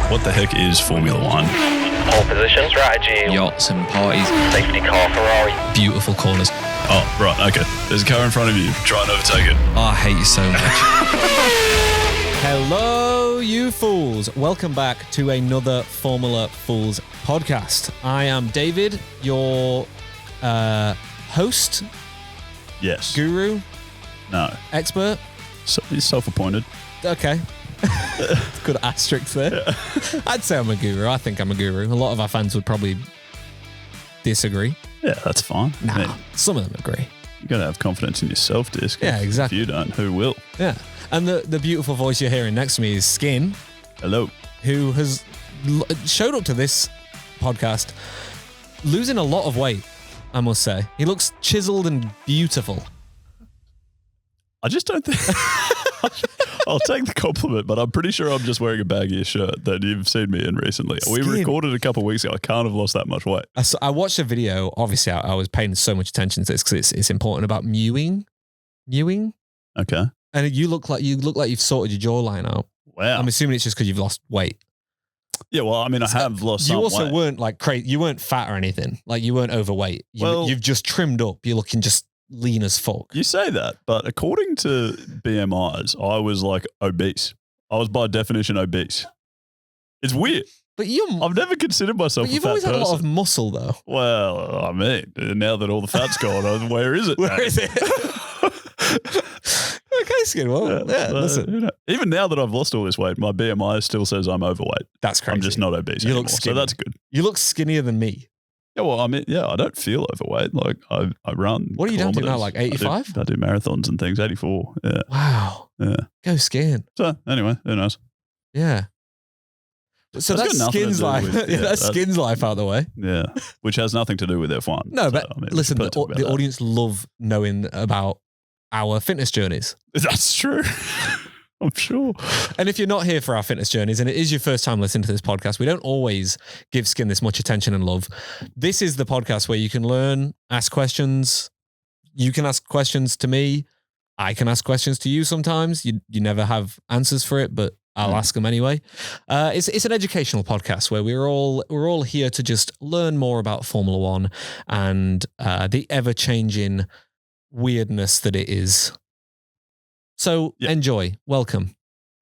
What the heck is Formula One? Pole position, strategy, yachts and parties, safety car, Ferrari. beautiful corners. Oh, right, okay. There's a car in front of you. Try and overtake it. Oh, I hate you so much. Hello, you fools. Welcome back to another Formula Fools podcast. I am David, your host, Yes. guru, No. expert. So, he's self-appointed. Okay. Good asterisk there. I'd say I'm a guru. I think I'm a guru. A lot of our fans would probably disagree. Yeah, that's fine. Nah, I mean, some of them agree. you got to have confidence in yourself, Disc. Yeah, exactly. If you don't, who will? Yeah. And the beautiful voice you're hearing next to me is Skin, Hello. who has showed up to this podcast losing a lot of weight, I must say. He looks chiseled and beautiful. I just don't think... I'll take the compliment, but I'm pretty sure I'm just wearing a baggier shirt that you've seen me in recently. We Skin. recorded a couple of weeks ago. I can't have lost that much weight. I watched a video. Obviously, I was paying so much attention to this because it's important about mewing. Okay. And you look like you've sorted your jawline out. Wow. I'm assuming it's just because you've lost weight. Yeah, well, I mean, I have lost some You also weight. weren't like crazy. You weren't fat or anything. Like you weren't overweight. You've just trimmed up. You're looking just lean as fuck. You say that, but according to BMIs, I was like obese. I was by definition obese. It's weird. But I've never considered myself a you've fat always had a lot of person. muscle though. Well, I mean, now that all the fat's gone, where is it? Where is it? Okay, Skin. Well, yeah, listen. You know, even now that I've lost all this weight, my BMI still says I'm overweight. That's crazy. I'm just not obese You anymore, look so skinny. that's good. You look skinnier than me. Yeah, well, I mean, I don't feel overweight. Like I run. What are you down to now, kilometers. like 85? I do marathons and things. 84. Yeah, Wow. yeah. Go Skin. So anyway, who knows? Yeah. So That's that's got nothing to Skin's do life. with- Yeah, yeah, that's that's- Skin's life out the way. Yeah, which has nothing to do with F1. No, So, but I mean, listen, we the can talk about that. audience love knowing about our fitness journeys. That's true. I'm sure. And if you're not here for our fitness journeys and it is your first time listening to this podcast, we don't always give Skin this much attention and love. This is the podcast where you can learn, ask questions. You can ask questions to me. I can ask questions to you sometimes. You never have answers for it, but I'll ask them anyway. It's an educational podcast where we're all here to just learn more about Formula One and the ever-changing weirdness that it is. So enjoy. Welcome.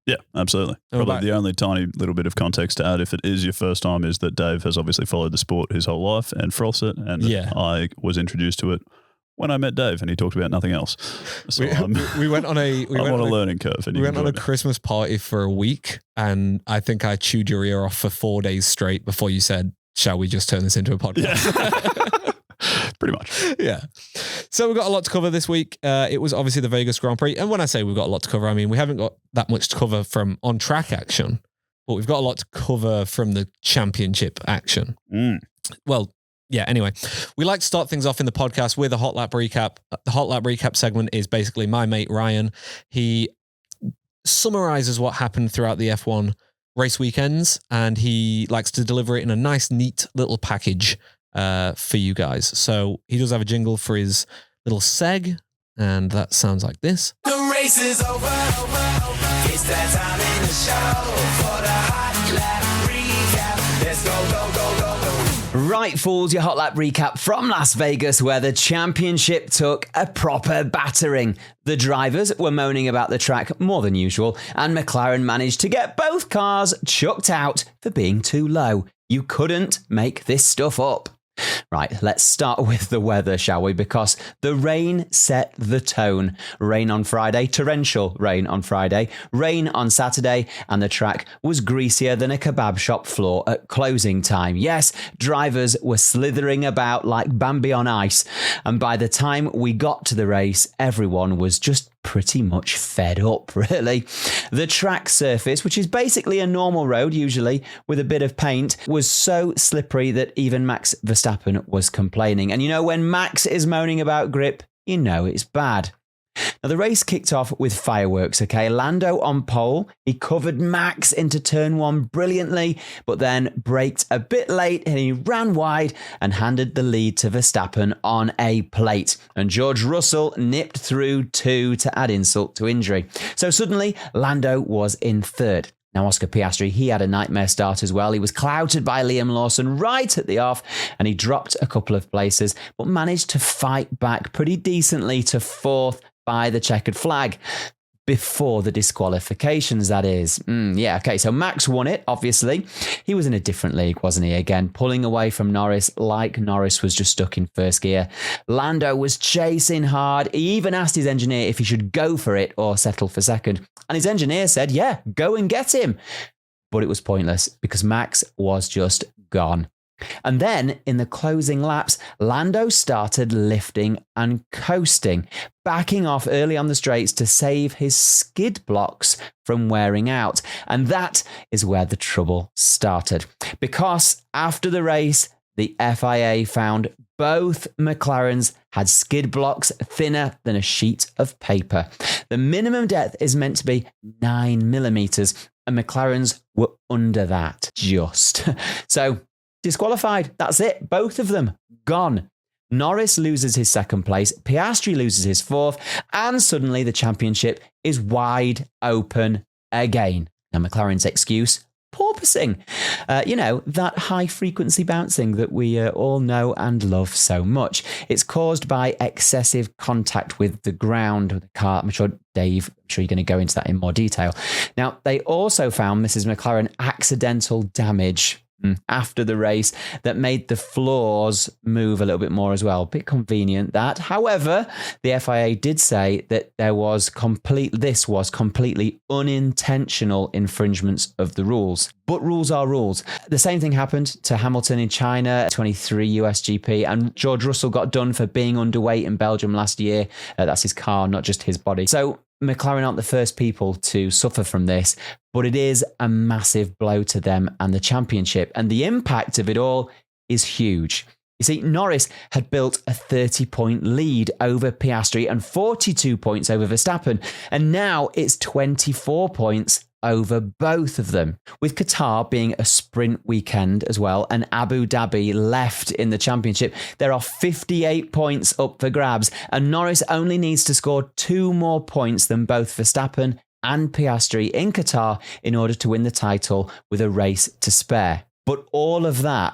Yeah, absolutely. Probably the only tiny little bit of context to add, if it is your first time, is that Dave has obviously followed the sport his whole life and froths it, and I was introduced to it when I met Dave, and he talked about nothing else. So we went on a I'm on a learning curve. And we you went on a enjoyed it. Christmas party for a week, and I think I chewed your ear off for 4 days straight before you said, "Shall we just turn this into a podcast?" Yeah. Pretty much. Yeah. So we've got a lot to cover this week. It was obviously the Vegas Grand Prix. And when I say we've got a lot to cover, I mean, we haven't got that much to cover from on-track action, but we've got a lot to cover from the championship action. Well, yeah, anyway, we like to start things off in the podcast with a hot lap recap. The hot lap recap segment is basically my mate, Ryan. He summarizes what happened throughout the F1 race weekends, and he likes to deliver it in a nice, neat little package for you guys. So he does have a jingle for his little seg, and that sounds like this. The race is over. It's that time in the show for the hot lap recap. Let's go. Right, fools, your hot lap recap from Las Vegas, where the championship took a proper battering. The drivers were moaning about the track more than usual, and McLaren managed to get both cars chucked out for being too low. You couldn't make this stuff up. Right, let's start with the weather, shall we? Because the rain set the tone. Rain on Friday, torrential rain on Friday, rain on Saturday, and the track was greasier than a kebab shop floor at closing time. Yes, drivers were slithering about like Bambi on ice, and by the time we got to the race, everyone was just pretty much fed up, really. The track surface, which is basically a normal road, usually, with a bit of paint, was so slippery that even Max Verstappen was complaining. And you know, when Max is moaning about grip, you know it's bad. Now, the race kicked off with fireworks, okay? Lando on pole. He covered Max into turn one brilliantly, but then braked a bit late and he ran wide and handed the lead to Verstappen on a plate. And George Russell nipped through two to add insult to injury. So suddenly, Lando was in third. Now, Oscar Piastri, he had a nightmare start as well. He was clouted by Liam Lawson right at the off, and he dropped a couple of places, but managed to fight back pretty decently to 4th by the checkered flag. Before the disqualifications, that is. Okay, so Max won it, obviously. He was in a different league, wasn't he? Again, pulling away from Norris like Norris was just stuck in first gear. Lando was chasing hard. He even asked his engineer if he should go for it or settle for second. And his engineer said, yeah, go and get him. But it was pointless because Max was just gone. And then in the closing laps, Lando started lifting and coasting, backing off early on the straights to save his skid blocks from wearing out. And that is where the trouble started. Because after the race, the FIA found both McLarens had skid blocks thinner than a sheet of paper. The minimum depth is meant to be 9 millimeters, and McLarens were under that just. So, disqualified. That's it. Both of them gone. Norris loses his second place. Piastri loses his 4th. And suddenly the championship is wide open again. Now, McLaren's excuse, porpoising. That high frequency bouncing that we all know and love so much. It's caused by excessive contact with the ground, with the car. I'm sure, Dave, you're going to go into that in more detail. Now, they also found Mrs. McLaren accidental damage after the race that made the floors move a little bit more as well. Bit convenient that. However, the FIA did say that this was completely unintentional infringements of the rules. But rules are rules. The same thing happened to Hamilton in China, 23 USGP, and George Russell got done for being underweight in Belgium last year. That's his car, not just his body. So McLaren aren't the first people to suffer from this, but it is a massive blow to them and the championship. And the impact of it all is huge. You see, Norris had built a 30-point lead over Piastri and 42 points over Verstappen. And now it's 24 points over both of them. With Qatar being a sprint weekend as well, and Abu Dhabi left in the championship, there are 58 points up for grabs, and Norris only needs to score 2 more points than both Verstappen and Piastri in Qatar in order to win the title with a race to spare. But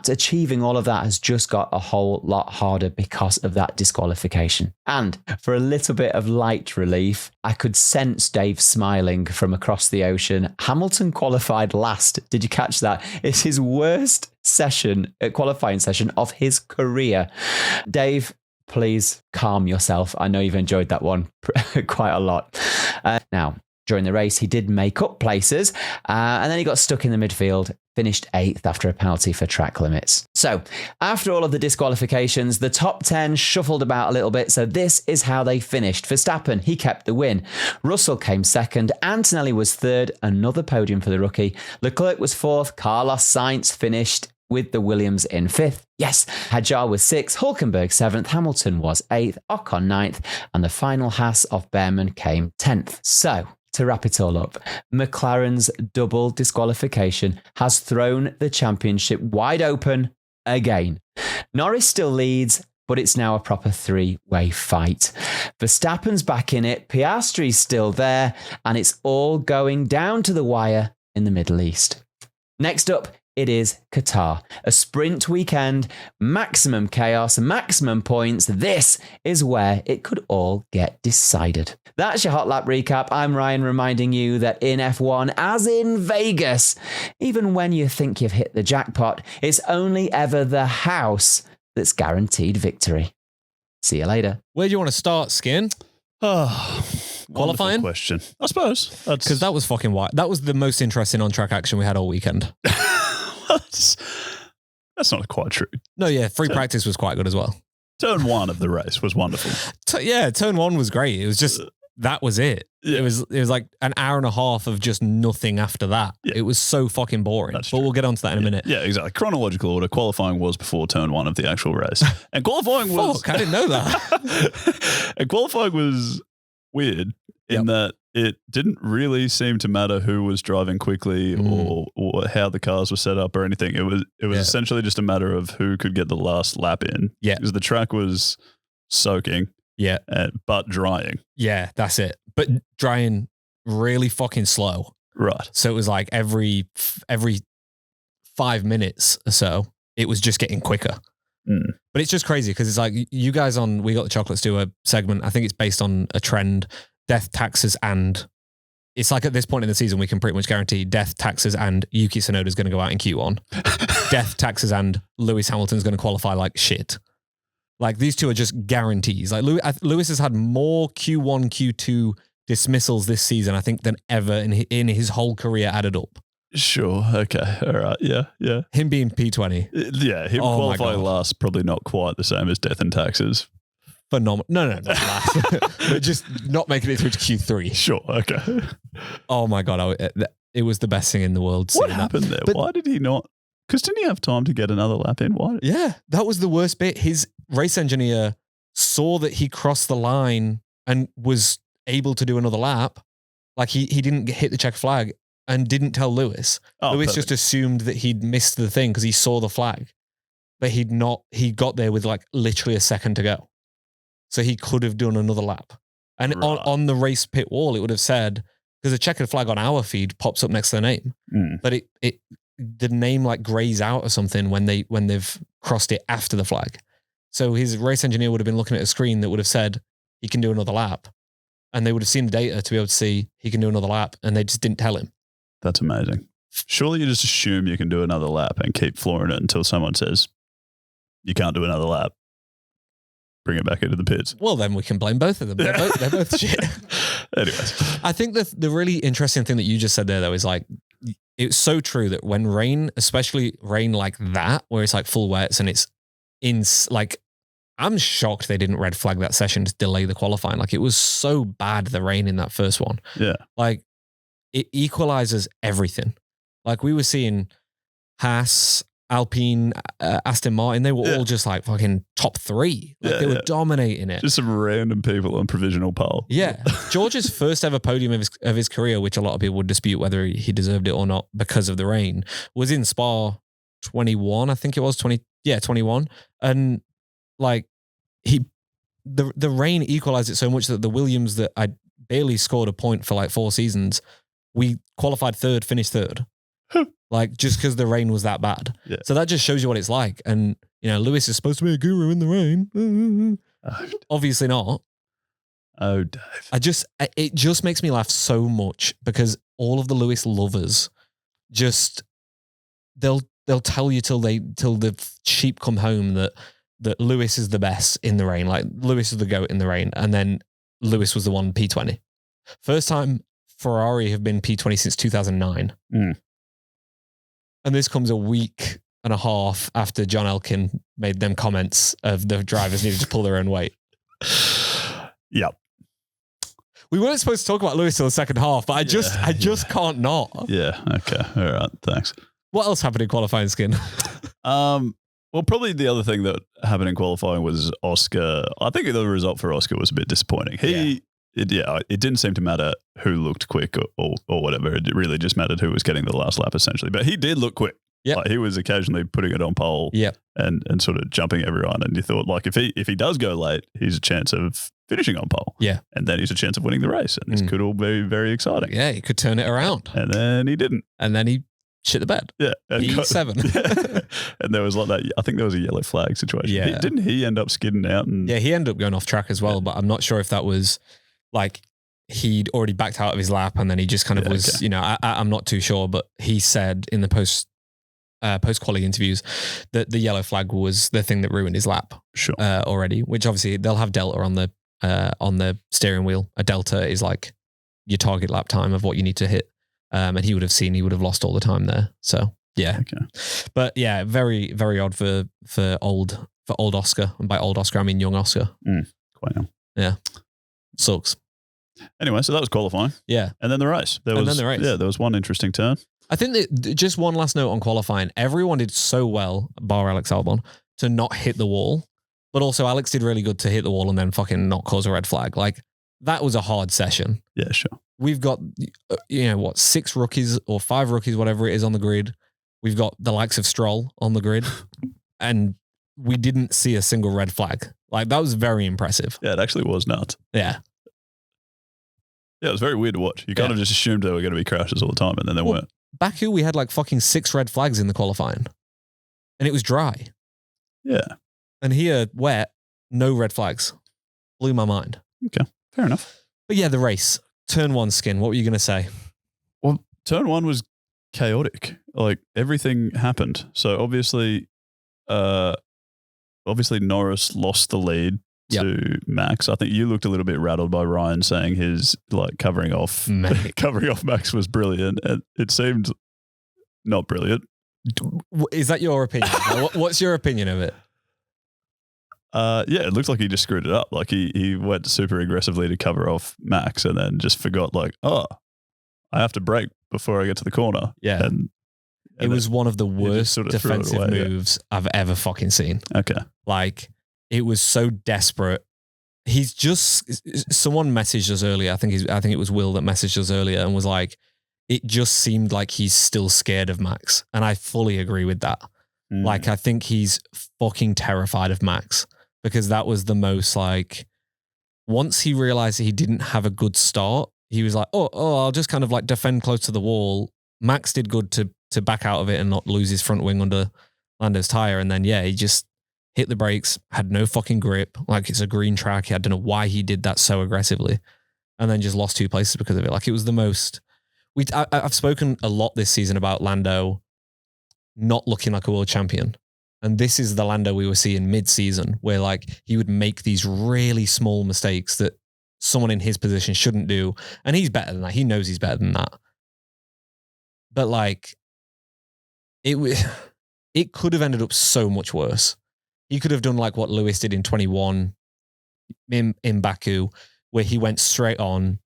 achieving all of that has just got a whole lot harder because of that disqualification. And for a little bit of light relief, I could sense Dave smiling from across the ocean. Hamilton qualified last. Did you catch that? It's his worst qualifying session of his career. Dave, please calm yourself. I know you've enjoyed that one quite a lot. Now, during the race, he did make up places, and then he got stuck in the midfield, finished 8th after a penalty for track limits. So, after all of the disqualifications, the top 10 shuffled about a little bit, so this is how they finished. Verstappen, he kept the win. Russell came 2nd, Antonelli was 3rd, another podium for the rookie. Leclerc was 4th, Carlos Sainz finished with the Williams in 5th. Yes, Hadjar was 6th, Hülkenberg 7th, Hamilton was 8th, Ocon 9th, and the final Haas of Bearman came 10th. So, to wrap it all up, McLaren's double disqualification has thrown the championship wide open again. Norris still leads, but it's now a proper 3-way fight. Verstappen's back in it, Piastri's still there, and it's all going down to the wire in the Middle East. Next up, it is Qatar. A sprint weekend, maximum chaos, maximum points. This is where it could all get decided. That's your Hot Lap recap. I'm Ryan, reminding you that in F1, as in Vegas, even when you think you've hit the jackpot, it's only ever the house that's guaranteed victory. See you later. Where do you want to start, Skin? Qualifying question, I suppose, because that was fucking wild. That was the most interesting on-track action we had all weekend. That's not quite true. No, yeah, free practice was quite good as well. Turn 1 of the race was wonderful. Turn 1 was great. It was just that was it. Yeah. It was like an hour and a half of just nothing after that. Yeah. It was so fucking boring. But we'll get onto that in a minute. Yeah, exactly. Chronological order. Qualifying was before turn 1 of the actual race, and qualifying was. Fuck, I didn't know that. And qualifying was weird in that it didn't really seem to matter who was driving quickly or how the cars were set up or anything. It was essentially just a matter of who could get the last lap in. Yeah. Because the track was soaking. Yeah. But drying. Yeah, that's it. But drying really fucking slow. Right. So it was like every 5 minutes or so, it was just getting quicker. But it's just crazy because it's like you guys on We Got the Chocolates do a segment. I think it's based on a trend, death, taxes, and it's like at this point in the season, we can pretty much guarantee death, taxes, and Yuki Tsunoda's going to go out in Q1. Death, taxes, and Lewis Hamilton's going to qualify like shit. Like these two are just guarantees. Like Lewis has had more Q1, Q2 dismissals this season, I think, than ever in his whole career added up. Sure. Okay. All right. Yeah. Him being P20. Yeah. Him qualifying last, probably not quite the same as death and taxes. Phenomenal. No, not last. But just not making it through to Q3. Sure. Okay. Oh my God. It was the best thing in the world. What happened there? But why did he not? Because didn't he have time to get another lap in? Why? Yeah. That was the worst bit. His race engineer saw that he crossed the line and was able to do another lap. Like he didn't hit the check flag and didn't tell Lewis. Lewis just assumed that he'd missed the thing because he saw the flag. But he got there with like literally a second to go. So he could have done another lap. And on the race pit wall, it would have said, because a checkered flag on our feed pops up next to the name. But the name like grays out or something when they've crossed it after the flag. So his race engineer would have been looking at a screen that would have said he can do another lap. And they would have seen the data to be able to see he can do another lap. And they just didn't tell him. That's amazing. Surely you just assume you can do another lap and keep flooring it until someone says you can't do another lap. Bring it back into the pits. Well, then we can blame both of them. They're both shit. Anyways. I think the really interesting thing that you just said there, though, is like, it's so true that when rain, especially rain like that, where it's like full wets and it's like, I'm shocked they didn't red flag that session to delay the qualifying. Like, it was so bad, the rain in that first one. Yeah. Like, it equalizes everything. Like, we were seeing Haas, Alpine, Aston Martin, they were all just like fucking top three. Like they were dominating it. Just some random people on provisional pole. Yeah. George's first ever podium of his career, which a lot of people would dispute whether he deserved it or not because of the rain, was in Spa 21, I think it was 21. And like the rain equalized it so much that the Williams that I barely scored a point for like 4 seasons, we qualified third, finished third. Like, just because the rain was that bad. Yeah. So that just shows you what it's like. And, you know, Lewis is supposed to be a guru in the rain. Obviously not. Oh, Dave. It just makes me laugh so much because all of the Lewis lovers they'll tell you till the sheep come home that Lewis is the best in the rain. Like, Lewis is the GOAT in the rain. And then Lewis was the one P20. First time Ferrari have been P20 since 2009. And this comes a week and a half after John Elkin made them comments of the drivers needed to pull their own weight. Yep. We weren't supposed to talk about Lewis till the second half, but I just can't not. Yeah. Okay. All right. Thanks. What else happened in qualifying, Skin? Well, probably the other thing that happened in qualifying was Oscar. I think the result for Oscar was a bit disappointing. It didn't seem to matter who looked quick or whatever. It really just mattered who was getting the last lap, essentially. But he did look quick. Yeah, like, he was occasionally putting it on pole. And sort of jumping everyone. And you thought, like, if he does go late, he's a chance of finishing on pole. Yeah, and then he's a chance of winning the race. And this could all be very exciting. Yeah, he could turn it around. And then he didn't. And then he shit the bed. Yeah, P7. Yeah. And there was like that. I think there was a yellow flag situation. Yeah, didn't he end up skidding out? And he ended up going off track as well. But I'm not sure if that was like he'd already backed out of his lap and then he just kind of was. Okay. You know, I'm not too sure, but he said in the post-quality interviews that the yellow flag was the thing that ruined his lap. Sure. Already, which obviously they'll have delta on the steering wheel. A delta is like your target lap time of what you need to hit. And he would have lost all the time there. So yeah. Okay. But yeah, very, very odd for old Oscar. And by old Oscar, I mean young Oscar. Quite young. Yeah. Sucks. Anyway, so that was qualifying. Yeah. And then the race. There was one interesting turn. I think that just one last note on qualifying. Everyone did so well, bar Alex Albon, to not hit the wall. But also Alex did really good to hit the wall and then fucking not cause a red flag. Like, that was a hard session. Yeah, sure. We've got, 6 rookies or 5 rookies, whatever it is on the grid. We've got the likes of Stroll on the grid. And we didn't see a single red flag. Like, that was very impressive. Yeah, it actually was nuts. Yeah. Yeah, it was very weird to watch. You kind of just assumed they were going to be crashes all the time, and then they weren't. Baku, we had like fucking 6 red flags in the qualifying, and it was dry. Yeah. And here, wet, no red flags. Blew my mind. Okay, fair enough. But yeah, the race. Turn 1 skin. What were you going to say? Well, turn 1 was chaotic. Like, everything happened. So obviously Norris lost the lead to Max. I think you looked a little bit rattled by Ryan saying his like covering off Max was brilliant, and it seemed not brilliant. Is that your opinion? What's your opinion of it? Yeah, it looks like he just screwed it up. Like he went super aggressively to cover off Max and then just forgot like, I have to brake before I get to the corner. Yeah. And it was one of the worst sort of defensive moves I've ever fucking seen. Okay. Like, it was so desperate. He's just, someone messaged us earlier. I think it was Will that messaged us earlier and was like, it just seemed like he's still scared of Max. And I fully agree with that. Like, I think he's fucking terrified of Max because that was the most like, once he realized that he didn't have a good start, he was like, I'll just kind of like defend close to the wall. Max did good to back out of it and not lose his front wing under Lando's tire. And then, he just hit the brakes, had no fucking grip. Like, it's a green track. I don't know why he did that so aggressively. And then just lost 2 places because of it. Like, it was the most... I've spoken a lot this season about Lando not looking like a world champion. And this is the Lando we were seeing mid-season, where like he would make these really small mistakes that someone in his position shouldn't do. And he's better than that. He knows he's better than that. But like, it could have ended up so much worse. He could have done like what Lewis did in 21 in Baku, where he went straight on,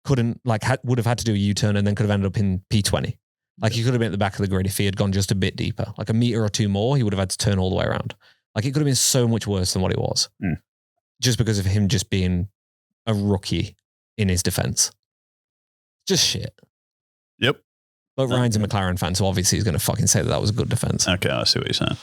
would have had to do a U-turn and then could have ended up in P20. Like, he could have been at the back of the grid if he had gone just a bit deeper. Like a meter or 2 more, he would have had to turn all the way around. Like, it could have been so much worse than what it was. Just because of him just being a rookie in his defense. Just shit. Yep. But Ryan's a McLaren fan, so obviously he's going to fucking say that was a good defense. Okay, I see what you're saying.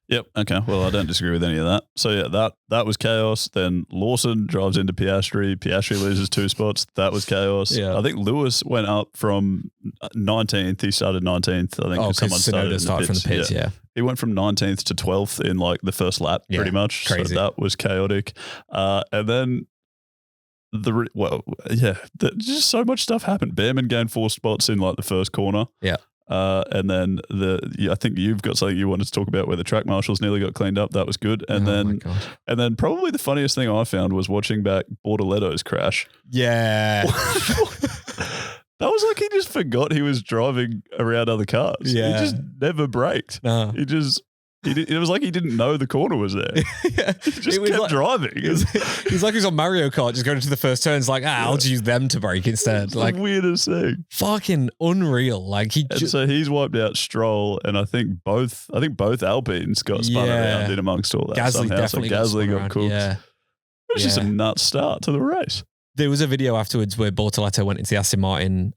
Yep. Okay. Well, I don't disagree with any of that. So yeah, that was chaos. Then Lawson drives into Piastri. Piastri loses 2 spots. That was chaos. Yeah. I think Lewis went up from 19th. He started 19th. I think someone started from the pits. Yeah. He went from 19th to 12th in like the first lap, pretty much. Crazy. So that was chaotic. And then just so much stuff happened. Bearman gained 4 spots in like the first corner. Yeah. And then I think you've got something you wanted to talk about where the track marshals nearly got cleaned up. That was good. And then probably the funniest thing I found was watching back Bortoleto's crash. Yeah. That was like he just forgot he was driving around other cars. Yeah. He just never braked. No. It was like he didn't know the corner was there. Yeah. He just kept driving. He's like he's on Mario Kart, just going into the first turn. It's like, I'll just use them to brake instead. It's like the weirdest thing. Fucking unreal. Like so he's wiped out Stroll, and I think both Alpines got spun around in amongst all that. Gasly definitely got cooked. Yeah. It was just a nuts start to the race. There was a video afterwards where Bortoleto went into the Aston Martin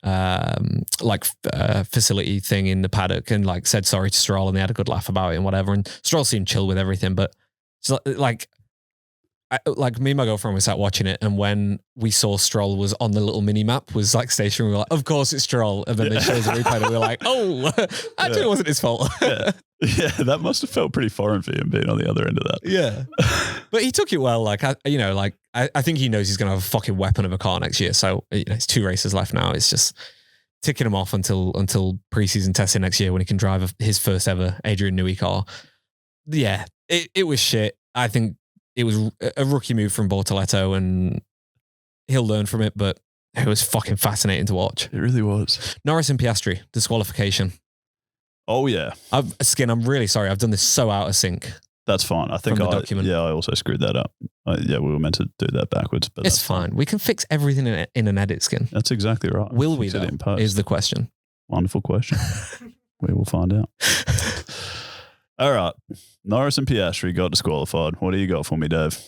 facility thing in the paddock and like said sorry to Stroll, and they had a good laugh about it and whatever. And Stroll seemed chill with everything, but it's like me and my girlfriend were sat watching it, and when we saw Stroll was on the little mini map, was like stationary, we were like, of course it's Stroll. And then they showed us a replay and we were like, actually it wasn't his fault. Yeah, that must have felt pretty foreign for him being on the other end of that. Yeah. But he took it well. Like, I think he knows he's going to have a fucking weapon of a car next year. So, it's 2 races left now. It's just ticking him off until preseason testing next year when he can drive his first ever Adrian Newey car. Yeah, it was shit. I think it was a rookie move from Bortoleto, and he'll learn from it, but it was fucking fascinating to watch. It really was. Norris and Piastri, disqualification. Oh, yeah. I'm really sorry. I've done this so out of sync. That's fine. I think I also screwed that up. We were meant to do that backwards. But it's fine. We can fix everything in an edit, Skin. That's exactly right. Will we, though, is the question. Wonderful question. We will find out. All right. Norris and Piastri got disqualified. What do you got for me, Dave?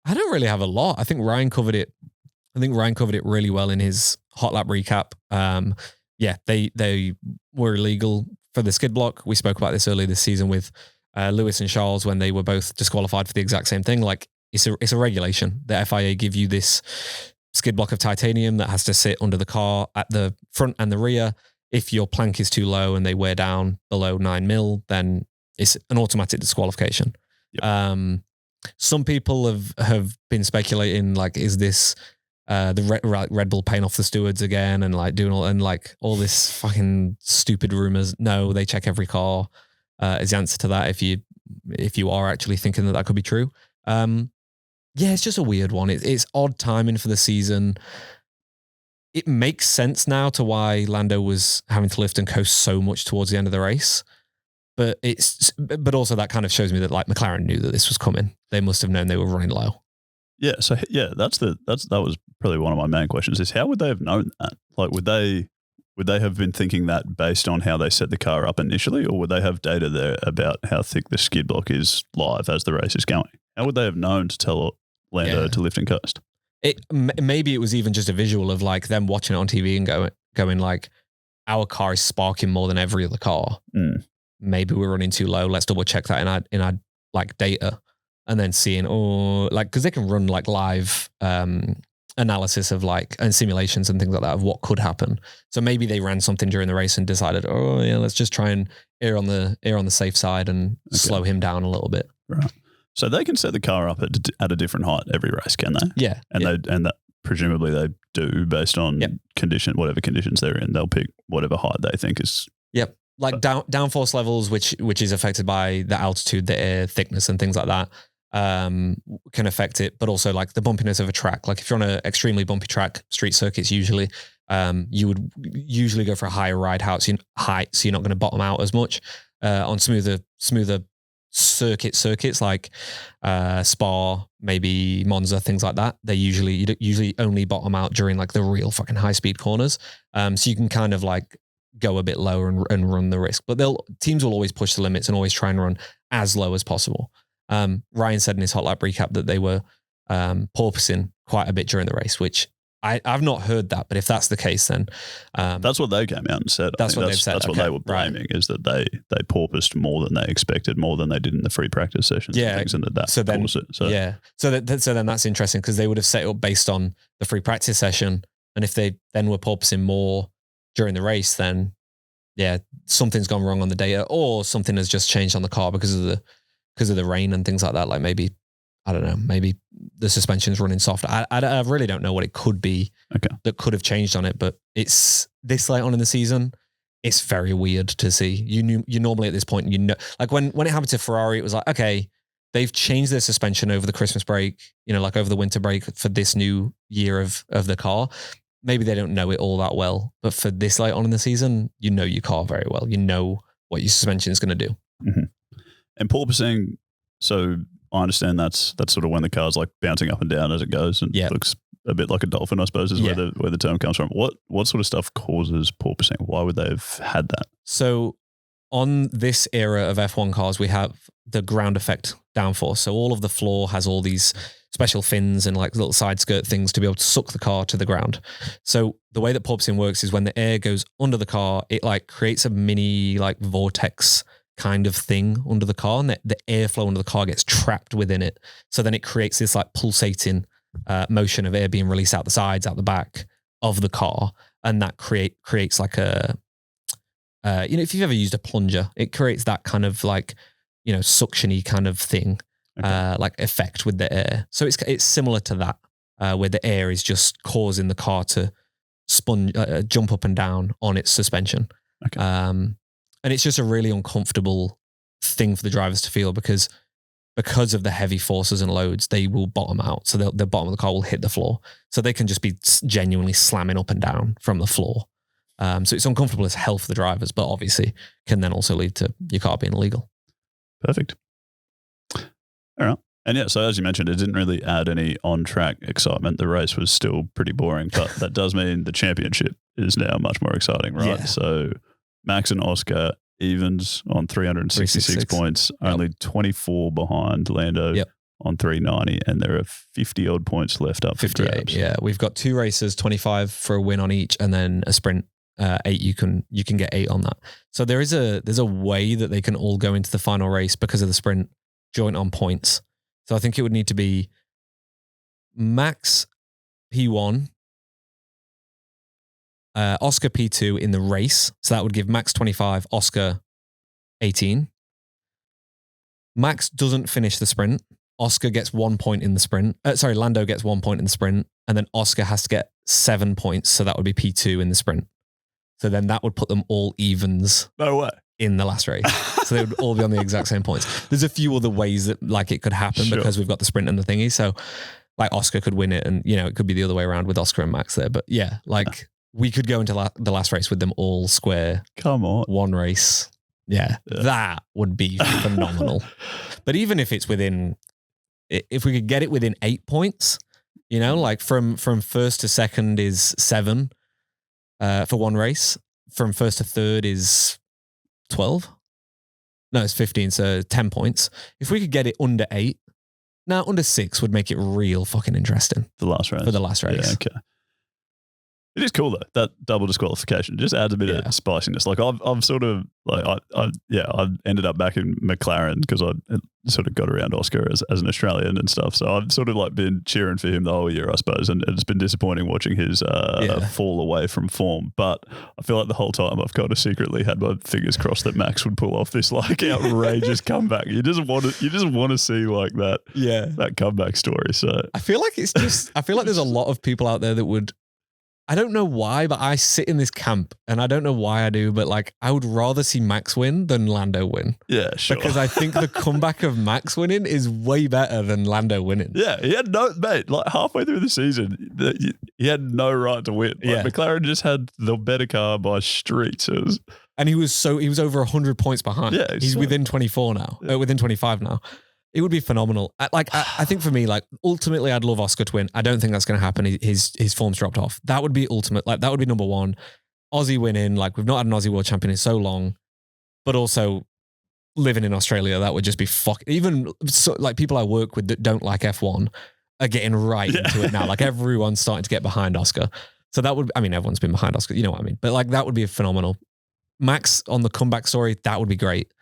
I don't really have a lot. I think Ryan covered it. Really well in his hot lap recap. They were illegal for the skid block. We spoke about this earlier this season with Lewis and Charles when they were both disqualified for the exact same thing. Like, it's a regulation. The FIA give you this skid block of titanium that has to sit under the car at the front and the rear. If your plank is too low and they wear down below 9 mil, then it's an automatic disqualification. Yep. Some people have been speculating, like, is this the Red Bull paying off the stewards again and like doing all this fucking stupid rumors? No, they check every car. Is the answer to that if you are actually thinking that could be true. Yeah, it's just a weird one. It's odd timing for the season. It makes sense now to why Lando was having to lift and coast so much towards the end of the race. But also that kind of shows me that like McLaren knew that this was coming. They must have known they were running low. Yeah. So yeah, that was probably one of my main questions is how would they have known that? Like, would they have been thinking that based on how they set the car up initially, or would they have data there about how thick the skid block is live as the race is going? How would they have known to tell Lando to lift and coast? Maybe it was even just a visual of like them watching it on TV and going like, our car is sparking more than every other car. Mm. Maybe we're running too low. Let's double check that in our like data, and then seeing because they can run like live analysis of like and simulations and things like that of what could happen. So maybe they ran something during the race and decided, let's just try and err on the safe side and slow him down a little bit. Right. So they can set the car up at a different height every race, can they? Yeah. And that presumably they do based on whatever conditions they're in. They'll pick whatever height they think is. Yep. Like downforce levels, which is affected by the altitude, the air thickness and things like that, can affect it. But also like the bumpiness of a track. Like if you're on an extremely bumpy track, street circuits usually, you would usually go for a higher ride height, so you're not going to bottom out as much. On smoother circuits like Spa, maybe Monza, things like that, you usually only bottom out during like the real fucking high speed corners. So you can kind of like go a bit lower and run the risk, but teams will always push the limits and always try and run as low as possible. Ryan said in his hot lap recap that they were porpoising quite a bit during the race, which I've not heard that, but if that's the case, then that's what they came out and said. That's what they've said. That's what they were blaming, is that they porpoised more than they expected, more than they did in the free practice sessions. Yeah, and things, and that caused it. So then that's interesting because they would have set up based on the free practice session, and if they then were porpoising more during the race, then something's gone wrong on the data, or something has just changed on the car because of the rain and things like that. Like maybe, I don't know, maybe the suspension's running soft. I really don't know what it could be that could have changed on it, but it's this late on in the season. It's very weird to see. You normally at this point, like when it happened to Ferrari, it was like, okay, they've changed their suspension over the Christmas break, like over the winter break for this new year of the car. Maybe they don't know it all that well, but for this late on in the season, you know your car very well. You know what your suspension is going to do. Mm-hmm. And porpoising, so I understand that's sort of when the car's like bouncing up and down as it goes, and looks a bit like a dolphin, I suppose, is where the term comes from. What sort of stuff causes porpoising? Why would they have had that? So on this era of F1 cars, we have the ground effect downforce. So all of the floor has all these special fins and like little side skirt things to be able to suck the car to the ground. So the way that porpoising works is when the air goes under the car, it like creates a mini like vortex kind of thing under the car, and the airflow under the car gets trapped within it. So then it creates this like pulsating motion of air being released out the sides, out the back of the car, and that creates like a if you've ever used a plunger, it creates that kind of like suction-y kind of thing, like effect with the air. So it's similar to that, where the air is just causing the car to jump up and down on its suspension. And it's just a really uncomfortable thing for the drivers to feel because of the heavy forces and loads, they will bottom out. So the bottom of the car will hit the floor. So they can just be genuinely slamming up and down from the floor. So it's uncomfortable as hell for the drivers, but obviously can then also lead to your car being illegal. Perfect. All right. And so as you mentioned, it didn't really add any on-track excitement. The race was still pretty boring, but that does mean the championship is now much more exciting, right? Yeah. So Max and Oscar evens on 366 points, only 24 behind Lando on 390, and there are 50-odd points left up 58, for grabs. Yeah, we've got 2 races, 25 for a win on each, and then a sprint, 8. You can get 8 on that. So there's a way that they can all go into the final race because of the sprint joint on points. So I think it would need to be Max P1, Oscar P2 in the race. So that would give Max 25, Oscar 18. Max doesn't finish the sprint. Oscar gets 1 point in the sprint. Lando gets 1 point in the sprint. And then Oscar has to get 7 points. So that would be P2 in the sprint. So then that would put them all evens. No way. In the last race. So they would all be on the exact same points. There's a few other ways that like it could happen because we've got the sprint and the thingy. So like Oscar could win it and, you know, it could be the other way around with Oscar and Max there. But yeah, like we could go into the last race with them all square. Come on. One race. Yeah. That would be phenomenal. But even if it's within, if we could get it within 8 points, you know, like from first to second is 7 for one race. From first to third is 12. No, it's 15. So 10 points. If we could get it under 8, under 6 would make it real fucking interesting. The last race. For the last race. Yeah, okay. It is cool though, that double disqualification. It just adds a bit of spiciness. Like I've sort of like I ended up back in McLaren because I sort of got around Oscar as an Australian and stuff. So I've sort of like been cheering for him the whole year, I suppose, and it's been disappointing watching his fall away from form. But I feel like the whole time I've kind of secretly had my fingers crossed that Max would pull off this like outrageous comeback. You just want to see like that comeback story. So I feel like there's a lot of people out there that would. I don't know why, but I sit in this camp and I don't know why I do, but like I would rather see Max win than Lando win. Yeah, sure. Because I think the comeback of Max winning is way better than Lando winning. Yeah, he had like halfway through the season, he had no right to win. Like, McLaren just had the better car by streets. And he was over 100 points behind. Yeah, he's within 24 now, within 25 now. It would be phenomenal. I think for me, like ultimately, I'd love Oscar to win. I don't think that's going to happen. His form's dropped off. That would be ultimate. Like that would be number one. Aussie winning. Like we've not had an Aussie world champion in so long, but also living in Australia, that would just be even so, like people I work with that don't like F1 are getting right into it now. Like everyone's starting to get behind Oscar. So that would, I mean, everyone's been behind Oscar. You know what I mean? But like that would be phenomenal. Max on the comeback story, that would be great.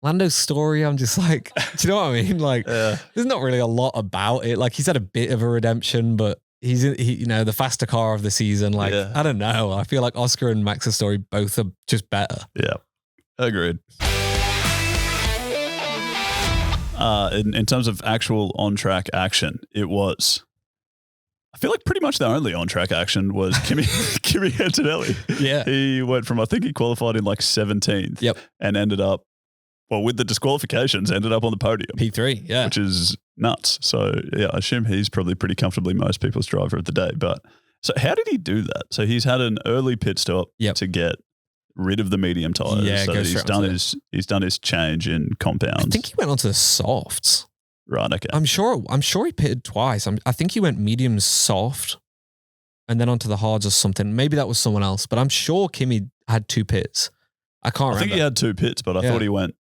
Lando's story, I'm just like, do you know what I mean? Like, there's not really a lot about it. Like, he's had a bit of a redemption, but he's the faster car of the season. Like, I don't know. I feel like Oscar and Max's story both are just better. Yeah, agreed. In terms of actual on-track action, it was. I feel like pretty much the only on-track action was Kimi Antonelli. Yeah, he went from, I think he qualified in like 17th. Yep, and ended up. Well, with the disqualifications, ended up on the podium. P3, yeah. Which is nuts. So, yeah, I assume he's probably pretty comfortably most people's driver of the day. But so how did he do that? So he's had an early pit stop to get rid of the medium tyres. Yeah, so he's done his change in compounds. I think he went onto the softs. Right, okay. I'm sure he pitted twice. I think he went medium soft and then onto the hards or something. Maybe that was someone else, but I'm sure Kimi had 2 pits. I can't remember. I think he had 2 pits, but I thought he went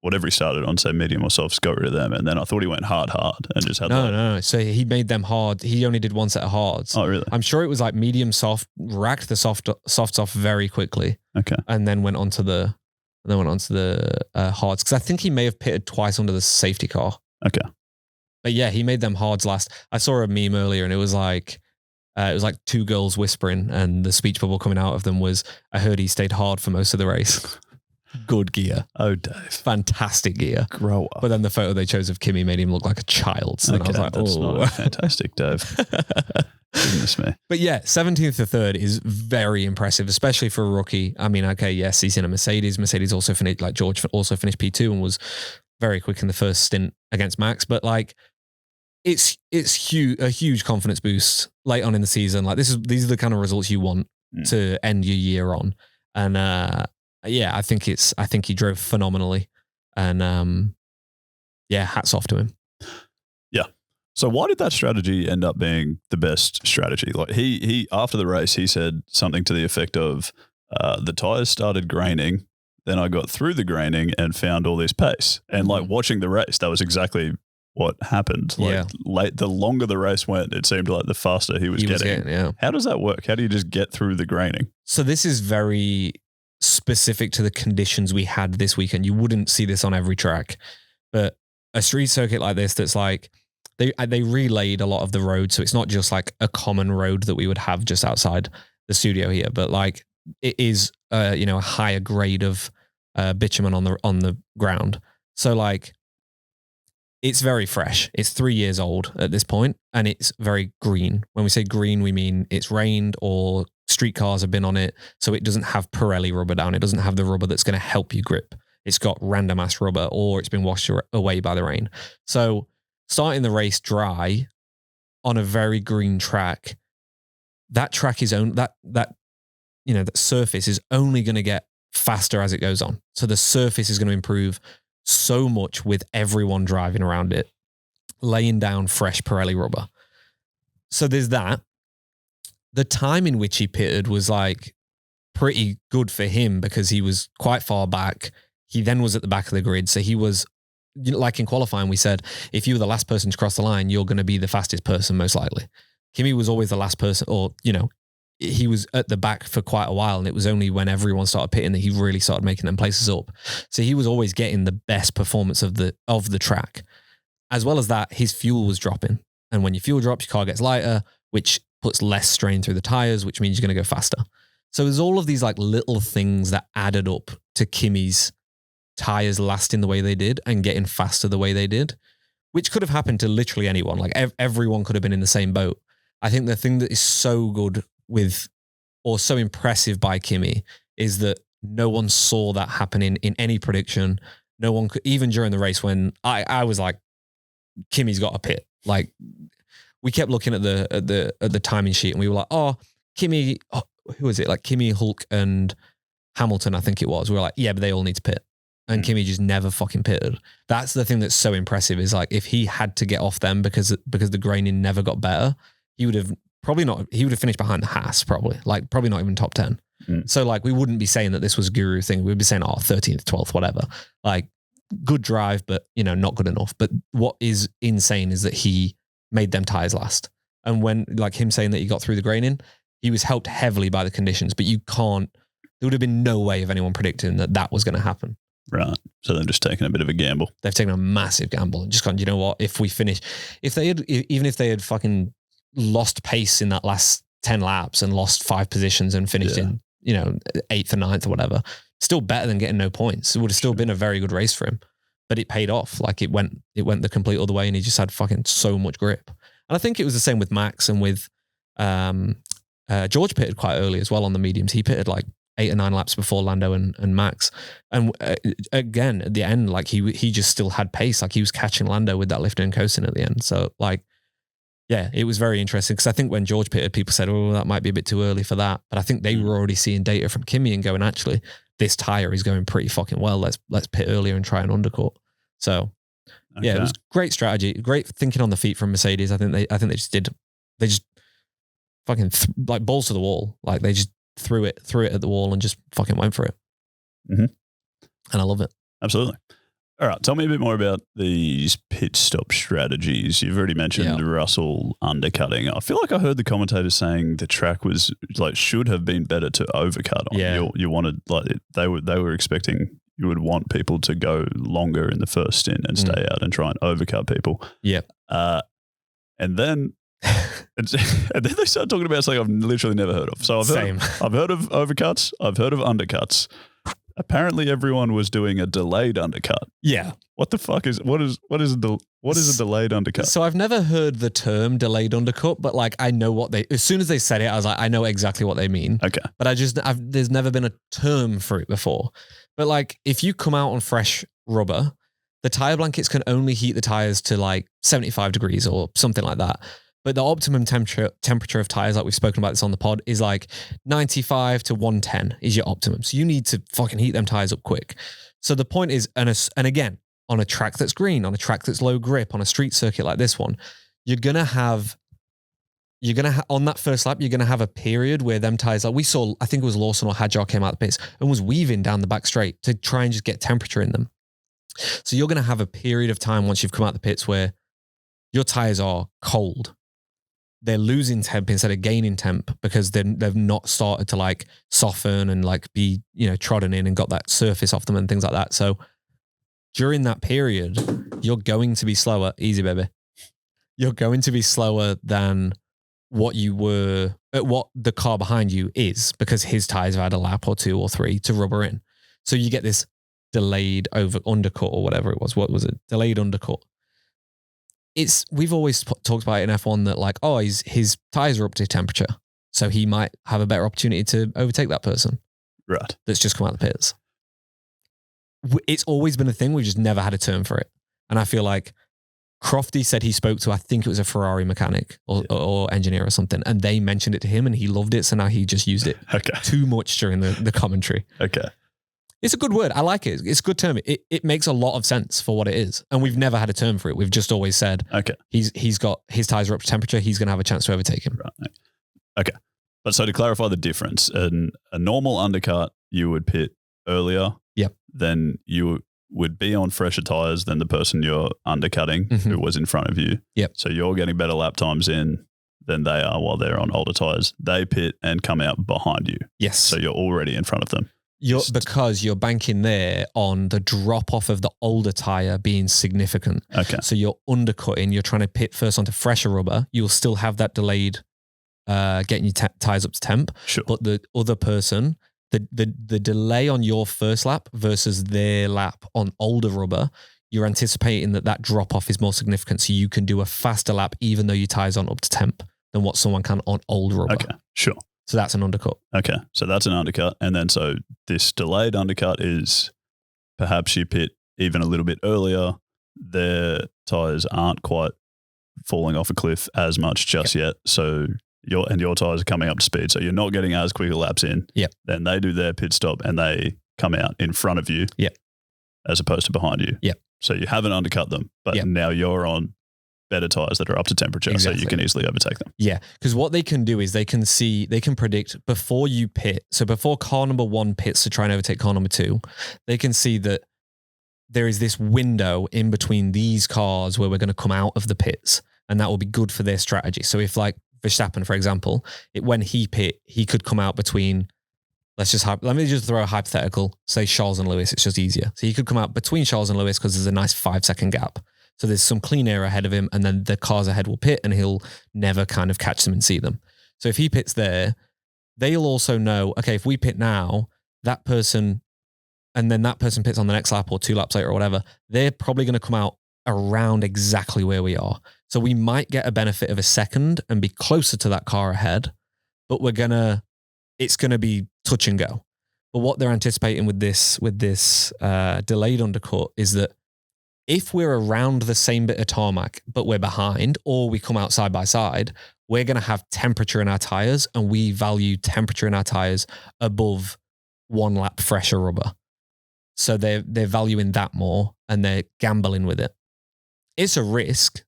whatever he started on, say medium or soft, got rid of them. And then I thought he went hard and just had No. So he made them hard. He only did 1 set of hards. Oh, really? I'm sure it was like medium soft, racked the softs off very quickly. Okay. And then went onto the hards. Because I think he may have pitted twice under the safety car. Okay. But yeah, he made them hards last. I saw a meme earlier and it was like 2 girls whispering and the speech bubble coming out of them was, I heard he stayed hard for most of the race. Good gear. Oh, Dave. Fantastic gear. Grow up. But then the photo they chose of Kimi made him look like a child. So then I was like, that's not fantastic, Dave. Goodness me. But yeah, 17th to 3rd is very impressive, especially for a rookie. I mean, okay, yes, he's in a Mercedes. Mercedes also finished, like George also finished P2 and was very quick in the first stint against Max. But like, it's a huge confidence boost late on in the season. Like these are the kind of results you want to end your year on. And yeah, I think he drove phenomenally, and hats off to him. Yeah. So why did that strategy end up being the best strategy? Like he after the race, he said something to the effect of, the tires started graining, then I got through the graining and found all this pace. And like watching the race, that was exactly what happened. Like the longer the race went, it seemed like the faster he was getting. How does that work? How do you just get through the graining? So this is very specific to the conditions we had this weekend. You wouldn't see this on every track, but a street circuit like this that's like they relayed a lot of the road, so it's not just like a common road that we would have just outside the studio here, but like it is a higher grade of bitumen on the ground. So like it's very fresh. It's 3 years old at this point, and it's very green. When we say green, we mean it's rained or street cars have been on it, so it doesn't have Pirelli rubber down. It doesn't have the rubber that's going to help you grip. It's got random ass rubber, or it's been washed away by the rain. So starting the race dry on a very green track, that track is that surface is only going to get faster as it goes on. So the surface is going to improve so much with everyone driving around it, laying down fresh Pirelli rubber. So there's that. The time in which he pitted was like pretty good for him because he was quite far back. He then was at the back of the grid. So he was, like in qualifying, we said, if you were the last person to cross the line, you're going to be the fastest person most likely. Kimi was always the last person, or, he was at the back for quite a while, and it was only when everyone started pitting that he really started making them places up. So he was always getting the best performance of the track. As well as that, his fuel was dropping. And when your fuel drops, your car gets lighter, which puts less strain through the tires, which means you're going to go faster. So there's all of these like little things that added up to Kimi's tires lasting the way they did and getting faster the way they did, which could have happened to literally anyone. Like everyone could have been in the same boat. I think the thing that is so good or so impressive by Kimi is that no one saw that happening in any prediction. No one could, even during the race when I was like, Kimi's got a pit. Like we kept looking at the timing sheet and we were like, oh, Kimi, who was it? Like Kimi, Hulk and Hamilton, I think it was. We were like, yeah, but they all need to pit. And Kimi just never fucking pitted. That's the thing that's so impressive is like if he had to get off them because the graining never got better, he would have finished behind the Haas probably not even top 10. So like we wouldn't be saying that this was a guru thing. We'd be saying, 13th, 12th, whatever. Like good drive, but not good enough. But what is insane is that he made them tires last. And when like him saying that he got through the graining, he was helped heavily by the conditions, but there would have been no way of anyone predicting that was going to happen. Right. So they're just taking a bit of a gamble. They've taken a massive gamble and just gone, you know what, even if they had fucking lost pace in that last 10 laps and lost 5 positions and finished in, 8th or 9th or whatever, still better than getting no points. It would have still been a very good race for him, but it paid off. Like it went the complete other way and he just had fucking so much grip. And I think it was the same with Max and with, George pitted quite early as well on the mediums. He pitted like 8 or 9 laps before Lando and Max. And again, at the end, like he just still had pace. Like he was catching Lando with that lifting and coasting at the end. So like, yeah, it was very interesting because I think when George pitted, people said, oh, that might be a bit too early for that. But I think they were already seeing data from Kimi and going, actually, this tire is going pretty fucking well. Let's pit earlier and try an undercut. So yeah, it was great strategy, great thinking on the feet from Mercedes. I think they just fucking like balls to the wall. Like they just threw it at the wall and just fucking went for it. Mm-hmm. And I love it. Absolutely. All right. Tell me a bit more about these pit stop strategies. You've already mentioned Russell undercutting. I feel like I heard the commentators saying the track was like, should have been better to overcut on. Yeah. You wanted like, they were expecting you would want people to go longer in the first stint and stay out and try and overcut people. Yeah. And then they start talking about something I've literally never heard of. So I've heard of overcuts. I've heard of undercuts. Apparently, everyone was doing a delayed undercut. Yeah. What the fuck what is a delayed undercut? So I've never heard the term delayed undercut, but like I know as soon as they said it, I was like, I know exactly what they mean. Okay. But there's never been a term for it before. But like if you come out on fresh rubber, the tire blankets can only heat the tires to like 75 degrees or something like that. But the optimum temperature of tires, like we've spoken about this on the pod, is like 95 to 110 is your optimum. So you need to fucking heat them tires up quick. So the point is, and again, on a track that's green, on a track that's low grip, on a street circuit like this one, you're going to have on that first lap, you're going to have a period where them tires, like we saw, I think it was Lawson or Hadjar came out the pits and was weaving down the back straight to try and just get temperature in them. So you're going to have a period of time once you've come out the pits where your tires are cold. They're losing temp instead of gaining temp because they've not started to like soften and like be, trodden in and got that surface off them and things like that. So during that period, you're going to be slower. Easy, baby. you're going to be slower than what you were, what the car behind you is, because his tires have had a lap or 2 or 3 to rubber in. So you get this delayed undercut or whatever it was. What was it? Delayed undercut. We've always talked about it in F1 that like, oh, his tires are up to temperature, so he might have a better opportunity to overtake that person. Right. That's just come out of the pits. It's always been a thing. We've just never had a term for it. And I feel like Crofty said he spoke to, I think it was a Ferrari mechanic or engineer or something, and they mentioned it to him and he loved it. So now he just used it too much during the commentary. Okay. It's a good word. I like it. It's a good term. It makes a lot of sense for what it is. And we've never had a term for it. We've just always said, okay, he's got his tires are up to temperature. He's going to have a chance to overtake him. Right. Okay. But so to clarify the difference, a normal undercut, you would pit earlier. Yep. Then you would be on fresher tires than the person you're undercutting who was in front of you. Yep. So you're getting better lap times in than they are while they're on older tires. They pit and come out behind you. Yes. So you're already in front of them. Because you're banking there on the drop off of the older tire being significant. Okay. So you're undercutting, you're trying to pit first onto fresher rubber. You'll still have that delayed getting your tires up to temp. Sure. But the other person, the delay on your first lap versus their lap on older rubber, you're anticipating that drop off is more significant. So you can do a faster lap even though your tires aren't up to temp than what someone can on old rubber. Okay. Sure. So that's an undercut. Okay. So that's an undercut. And then so this delayed undercut is perhaps you pit even a little bit earlier. Their tires aren't quite falling off a cliff as much just yet. So your tires are coming up to speed. So you're not getting as quick a laps in. Yep. Then they do their pit stop and they come out in front of you. Yep. As opposed to behind you. Yep. So you haven't undercut them, but now you're on better tires that are up to temperature, so you can easily overtake them. Yeah, because what they can do is they can predict before you pit. So before car number 1 pits to try and overtake car number 2, they can see that there is this window in between these cars where we're going to come out of the pits, and that will be good for their strategy. So if like Verstappen, for example, when he pit, he could come out between, let me just throw a hypothetical, say Charles and Lewis, it's just easier. So he could come out between Charles and Lewis because there's a nice 5-second gap. So there's some clean air ahead of him, and then the cars ahead will pit and he'll never kind of catch them and see them. So if he pits there, they'll also know, okay, if we pit now, that person, and then that person pits on the next lap or 2 laps later or whatever, they're probably going to come out around exactly where we are. So we might get a benefit of a second and be closer to that car ahead, but it's going to be touch and go. But what they're anticipating with this delayed undercut is that if we're around the same bit of tarmac, but we're behind, or we come out side by side, we're going to have temperature in our tires, and we value temperature in our tires above 1 lap fresher rubber. So they're valuing that more, and they're gambling with it. It's a risk,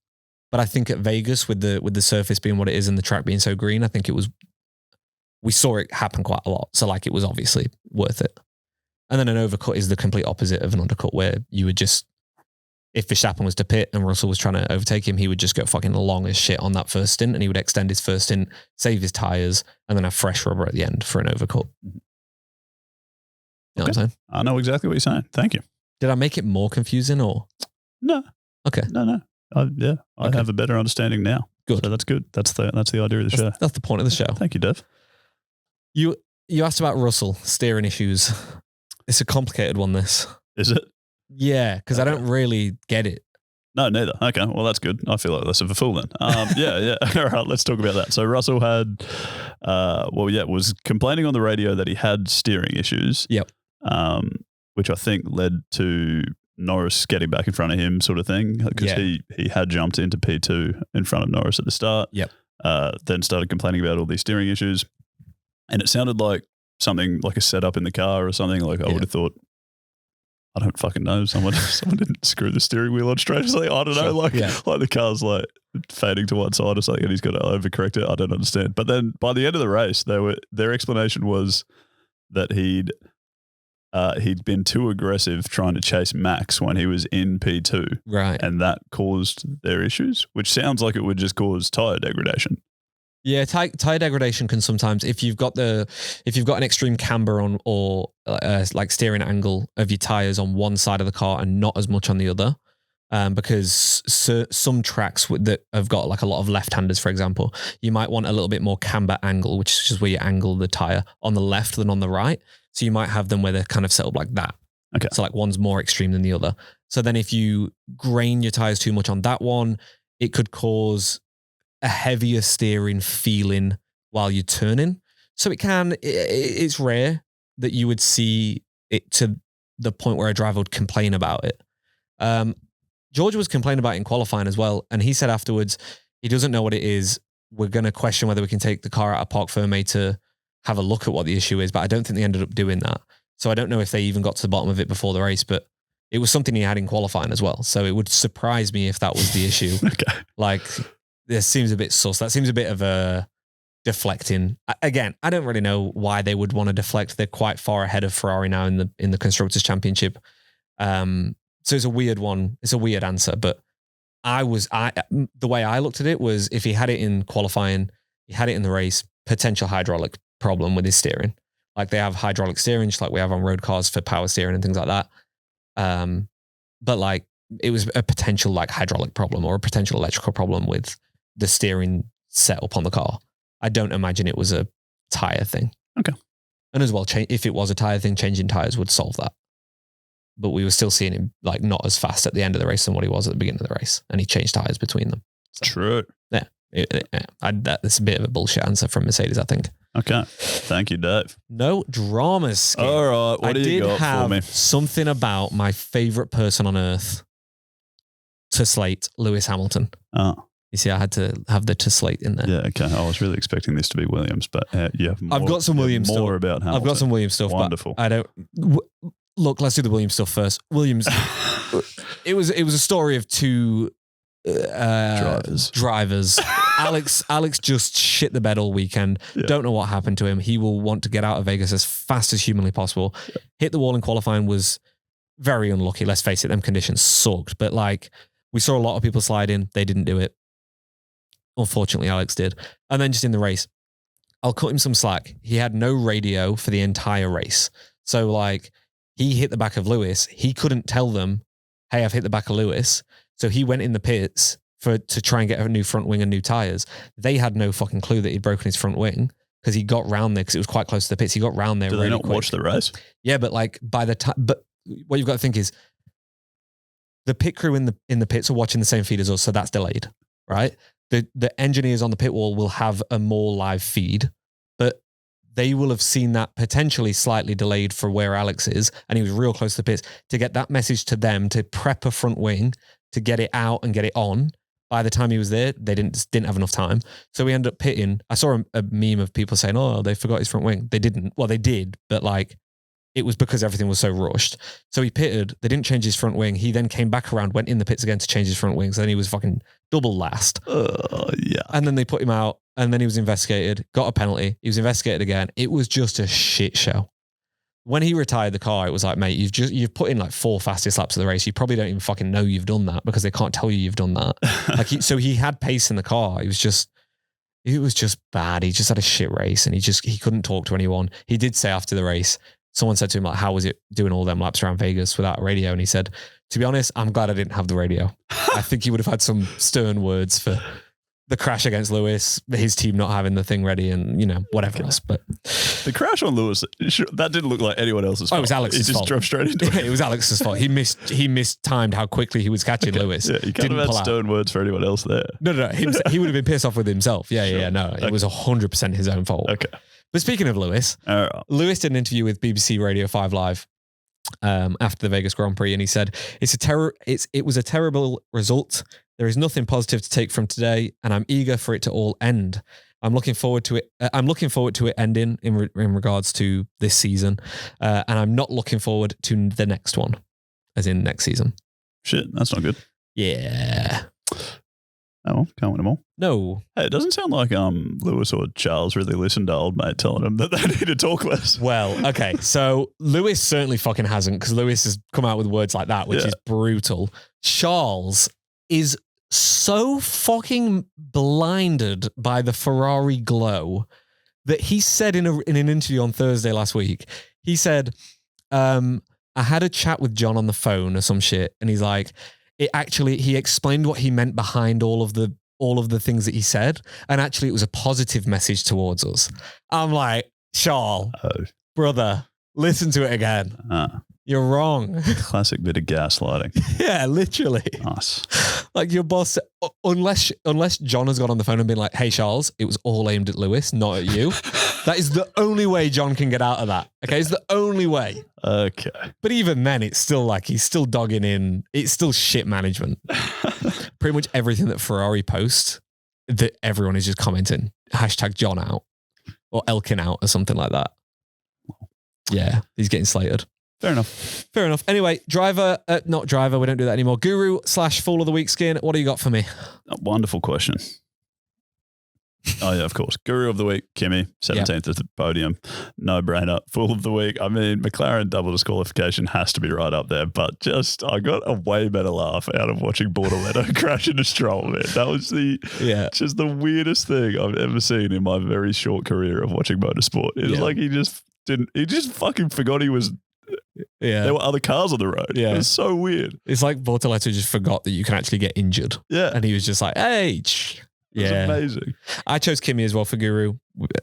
but I think at Vegas with the surface being what it is and the track being so green, I think we saw it happen quite a lot. So like it was obviously worth it. And then an overcut is the complete opposite of an undercut, where you would just, if Verstappen was to pit and Russell was trying to overtake him, he would just go fucking long as shit on that first stint, and he would extend his first stint, save his tires, and then have fresh rubber at the end for an overcut. You know what I'm saying? I know exactly what you're saying. Thank you. Did I make it more confusing or? No. Okay. No. I have a better understanding now. Good. So that's good. That's the idea of the show. That's the point of the show. Thank you, Dev. You asked about Russell steering issues. It's a complicated one, this. Is it? Yeah, because I don't really get it. No, neither. Okay, well, that's good. I feel like less of a fool then. Yeah. All right, let's talk about that. So Russell had, was complaining on the radio that he had steering issues. Yep. Which I think led to Norris getting back in front of him, sort of thing, because he had jumped into P2 in front of Norris at the start. Yep. Then started complaining about all these steering issues, and it sounded like something like a setup in the car or something. Like I would have thought, I don't fucking know. Someone didn't screw the steering wheel on straight or something. I don't know. Like the car's like fading to one side or something, and he's got to overcorrect it. I don't understand. But then by the end of the race, their explanation was that he'd been too aggressive trying to chase Max when he was in P2, right? And that caused their issues, which sounds like it would just cause tire degradation. Yeah, tire degradation can sometimes, if you've got an extreme camber on or like steering angle of your tires on one side of the car and not as much on the other, because some tracks that have got like a lot of left-handers, for example, you might want a little bit more camber angle, which is just where you angle the tire on the left than on the right. So you might have them where they're kind of set up like that. Okay. So like one's more extreme than the other. So then if you grain your tires too much on that one, it could cause a heavier steering feeling while you're turning. So it's rare that you would see it to the point where a driver would complain about it. George was complaining about it in qualifying as well. And he said afterwards, he doesn't know what it is. We're going to question whether we can take the car out of parc fermé to have a look at what the issue is. But I don't think they ended up doing that. So I don't know if they even got to the bottom of it before the race, but it was something he had in qualifying as well. So it would surprise me if that was the issue. Okay. Like, this seems a bit sus. That seems a bit of a deflecting. Again, I don't really know why they would want to deflect. They're quite far ahead of Ferrari now in the Constructors' Championship. So it's a weird one. It's a weird answer, but the way I looked at it was if he had it in qualifying, he had it in the race, potential hydraulic problem with his steering. Like they have hydraulic steering, just like we have on road cars for power steering and things like that. But like it was a potential like hydraulic problem or a potential electrical problem with the steering setup on the car. I don't imagine it was a tire thing. Okay. And as well, if it was a tire thing, changing tires would solve that. But we were still seeing him like not as fast at the end of the race than what he was at the beginning of the race. And he changed tires between them. So, True. Yeah. That's a bit of a bullshit answer from Mercedes, I think. Okay. Thank you, Dave. No dramas. Skip. All right. What do you got for me? Something about my favorite person on earth to slate, Lewis Hamilton. Oh. You see, I had to have the to slate in there. Yeah, okay. I was really expecting this to be Williams, but you have more. I've got some Williams stuff. More about Hamilton. I've got some Williams stuff. Wonderful. But I don't. Look, let's do the Williams stuff first. Williams. it was a story of two drivers. Alex just shit the bed all weekend. Yeah. Don't know what happened to him. He will want to get out of Vegas as fast as humanly possible. Yeah. Hit the wall in qualifying, was very unlucky. Let's face it, them conditions sucked. But like we saw a lot of people slide in. They didn't do it. Unfortunately, Alex did. And then just in the race, I'll cut him some slack. He had no radio for the entire race. So like he hit the back of Lewis. He couldn't tell them, hey, I've hit the back of Lewis. So he went in the pits to try and get a new front wing and new tires. They had no fucking clue that he'd broken his front wing because he got round there because it was quite close to the pits. He got round there. Did really they not quick. Watch the race? Yeah, but like by the time, but what you've got to think is the pit crew in the pits are watching the same feed as us. So that's delayed, right? The engineers on the pit wall will have a more live feed, but they will have seen that potentially slightly delayed for where Alex is, and he was real close to the pits, to get that message to them to prep a front wing, to get it out and get it on. By the time he was there, they didn't have enough time. So we ended up pitting. I saw a meme of people saying, oh, they forgot his front wing. They didn't. Well, they did, but like it was because everything was so rushed. So he pitted. They didn't change his front wing. He then came back around, went in the pits again to change his front wings. Then he was fucking double last. Yeah. And then they put him out, and then he was investigated, got a penalty. He was investigated again. It was just a shit show. When he retired the car, it was like, mate, you've put in like 4 fastest laps of the race. You probably don't even fucking know you've done that because they can't tell you've done that. So he had pace in the car. It was just bad. He just had a shit race, and he couldn't talk to anyone. He did say after the race, someone said to him, like, how was it doing all them laps around Vegas without a radio? And he said, to be honest, I'm glad I didn't have the radio. I think he would have had some stern words for the crash against Lewis, his team not having the thing ready, and, you know, whatever else. But the crash on Lewis, that didn't look like anyone else's fault. Oh, it was Alex's fault. He just drove straight into it. It was Alex's fault. He mistimed how quickly he was catching Lewis. Yeah, you can't have had stern words for anyone else there. No. He would have been pissed off with himself. Yeah. No, it was 100% his own fault. Okay. But speaking of Lewis, Lewis did an interview with BBC Radio 5 Live after the Vegas Grand Prix, and he said, it was a terrible result. There is nothing positive to take from today, and I'm eager for it to all end. I'm looking forward to it. I'm looking forward to it ending in regards to this season, and I'm not looking forward to the next one, as in next season. Shit, that's not good. Yeah. Oh, well, can't win them all. No. Hey, it doesn't sound like Lewis or Charles really listened to old mate telling them that they need to talk less. Well, okay. So Lewis certainly fucking hasn't, because Lewis has come out with words like that, which is brutal. Charles is so fucking blinded by the Ferrari glow that he said in an interview on Thursday last week, he said, I had a chat with John on the phone or some shit, and he's like, he explained what he meant behind all of the things that he said. And actually it was a positive message towards us. I'm like, Charles, brother, listen to it again. You're wrong. Classic bit of gaslighting. Yeah, literally. Nice. Like your boss, unless John has got on the phone and been like, hey, Charles, it was all aimed at Lewis, not at you. That is the only way John can get out of that. Okay, it's the only way. Okay. But even then, it's still like he's still dogging in. It's still shit management. Pretty much everything that Ferrari posts, that everyone is just commenting, #John out or Elkin out or something like that. Yeah, he's getting slated. Fair enough. Anyway, not driver. We don't do that anymore. Guru / Fool of the Week skin. What do you got for me? A wonderful question. Oh, yeah, of course. Guru of the Week, Kimi, 17th at the podium. No brainer. Fool of the Week. I mean, McLaren double disqualification has to be right up there, but I got a way better laugh out of watching Bortoleto crash into Stroll, man. That was just the weirdest thing I've ever seen in my very short career of watching motorsport. It was like he just fucking forgot he was. Yeah, there were other cars on the road. Yeah, it was so weird. It's like Bortoleto just forgot that you can actually get injured. Yeah, and he was just like, "Hey, yeah, amazing." I chose Kimi as well for Guru.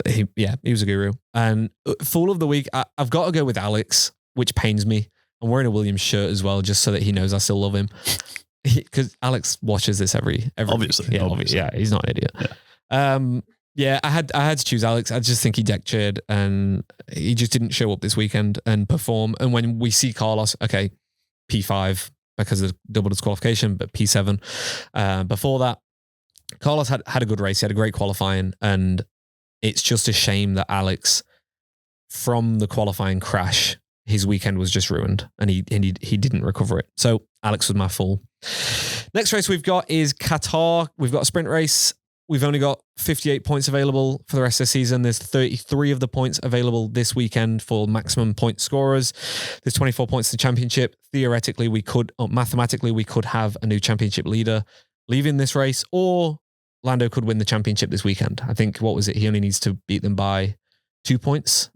He was a Guru. And Fool of the Week, I've got to go with Alex, which pains me. I'm wearing a Williams shirt as well, just so that he knows I still love him. Because Alex watches this every obviously. Week. Yeah, obviously. Yeah, he's not an idiot. Yeah. I had to choose Alex. I just think he deck chaired and he just didn't show up this weekend and perform. And when we see Carlos, okay, P5 because of the double disqualification, but P7 before that, Carlos had a good race. He had a great qualifying, and it's just a shame that Alex, from the qualifying crash, his weekend was just ruined, and he didn't recover it. So Alex was my fool. Next race we've got is Qatar. We've got a sprint race. We've only got 58 points available for the rest of the season. There's 33 of the points available this weekend for maximum point scorers. There's 24 points to the championship. Theoretically, mathematically, we could have a new championship leader leaving this race, or Lando could win the championship this weekend. I think, what was it? He only needs to beat them by 2 points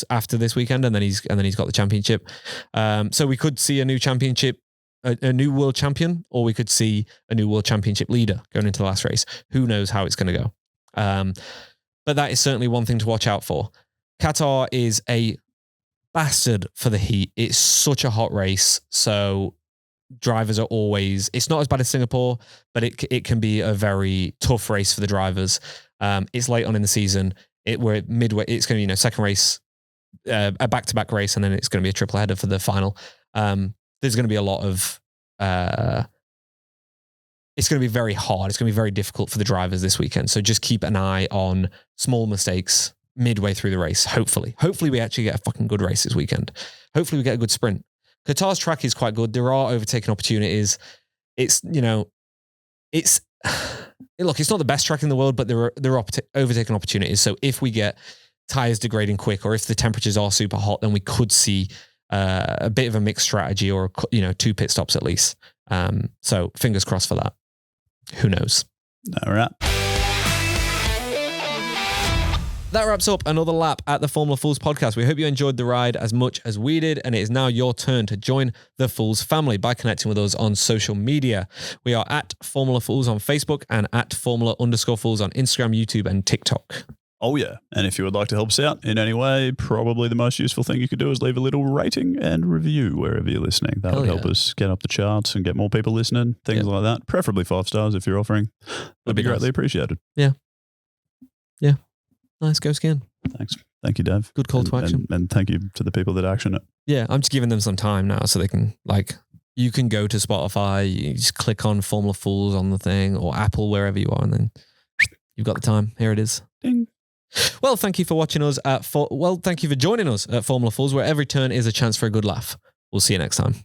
after this weekend, and then he's got the championship. So we could see a new championship, a new world champion, or we could see a new world championship leader going into the last race. Who knows how it's going to go? But that is certainly one thing to watch out for. Qatar is a bastard for the heat. It's such a hot race, so drivers are always, it's not as bad as Singapore, but it can be a very tough race for the drivers. It's late on in the season. We're midway. It's going to be, second race, a back-to-back race, and then it's going to be a triple header for the final. There's going to be a lot of, it's going to be very hard. It's going to be very difficult for the drivers this weekend. So just keep an eye on small mistakes midway through the race. Hopefully we actually get a fucking good race this weekend. Hopefully we get a good sprint. Qatar's track is quite good. There are overtaking opportunities. It's look, it's not the best track in the world, but there are overtaking opportunities. So if we get tires degrading quick, or if the temperatures are super hot, then we could see a bit of a mixed strategy, or 2 pit stops at least. So fingers crossed for that. Who knows? All right. That wraps up another lap at the Formula Fools podcast. We hope you enjoyed the ride as much as we did, and it is now your turn to join the Fools family by connecting with us on social media. We are at Formula Fools on Facebook and at Formula_Fools on Instagram, YouTube, and TikTok. Oh, yeah. And if you would like to help us out in any way, probably the most useful thing you could do is leave a little rating and review wherever you're listening. That would help us get up the charts and get more people listening, things like that. Preferably 5 stars if you're offering. That'd be greatly appreciated. Yeah. Yeah. Nice. Go skin. Thanks. Thank you, Dave. Good call to action. And thank you to the people that action it. Yeah. I'm just giving them some time now so they can, you can go to Spotify, you just click on Formula Fools on the thing, or Apple, wherever you are, and then you've got the time. Here it is. Ding. Well, thank you for watching us thank you for joining us at Formula Fools, where every turn is a chance for a good laugh. We'll see you next time.